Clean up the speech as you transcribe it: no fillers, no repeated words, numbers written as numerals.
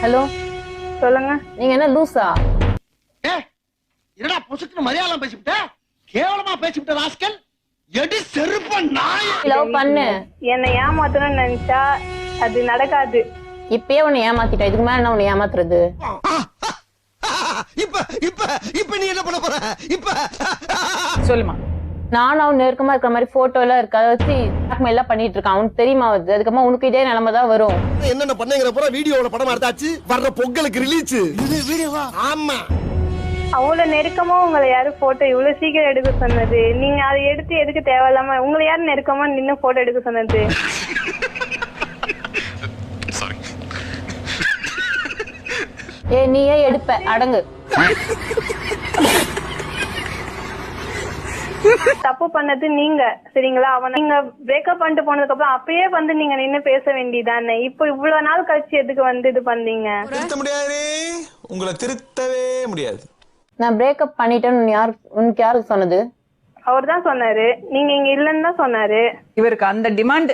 Hello, சொல்லுங்க. நீங்க என்ன லூசா? என்னடா பொசுக்கு மலையாளம் பேசிவிட்ட, கேவலமா பேசிவிட்ட ராஸ்கல். எடி செருப்ப நாய். லவ் பண்ணு. என்னை ஏமாத்தணும்னு நினைச்சா அது நடக்காது. இப்பயே உன்னை ஏமாத்திட்டா, இதுக்கு மேல என்ன உன்னை ஏமாத்துறது? இப்ப இப்ப இப்ப நீ என்ன பண்ண போற? இப்ப சொல்லுமா. நானும் அவன் நெருக்கமா இருக்கிற மாதிரி போட்டோ எல்லாம் இருக்கு, அதை வச்சு எல்லாம் பண்ணிட்டு இருக்கான். அவனுக்கு தெரியுமா வருது? அதுக்கப்புறமா உனக்கு இதே நிலைமை தான் வரும். என்னென்ன பண்ணேங்கிற போற வீடியோல படம் எடுத்தாச்சு, வர்ற பொங்கலுக்கு ரிலீஸ். இது வீடியோவா? ஆமா. அவ்வளவு நெருக்கமா உங்களை யாரு போட்டோ இவ்வளவு சீக்கிரம் எடுக்க சொன்னது? நீங்க அதை எடுத்து எதுக்கு தேவையில்லாம உங்களை யாரு நெருக்கமா நின்னு போட்டோ எடுக்க சொன்னது? நீயே எடுப்ப, அடங்கு. தப்பு பண்ணது நீங்க, சரிங்களா? அவன் நீங்க பிரேக்கப் பண்ணிட்டு போனதுக்கு அப்புறம் அப்பயே வந்து நீங்க நின்னு பேச வேண்டியதானே. இப்போ இவ்வளவு நாள் கழிச்சு எதுக்கு வந்து இது பண்ணீங்க? திருத்த முடியாது, உங்களை திருத்தவே முடியாது. நான் பிரேக்கப் பண்ணிட்டேன்னு உனக்கு யாருக்கு சொன்னது? அவர் தான் சொன்னாரு. நீங்க இங்க இல்லன்னு தான் சொன்னாரு. இவருக்கு அந்த டிமாண்ட்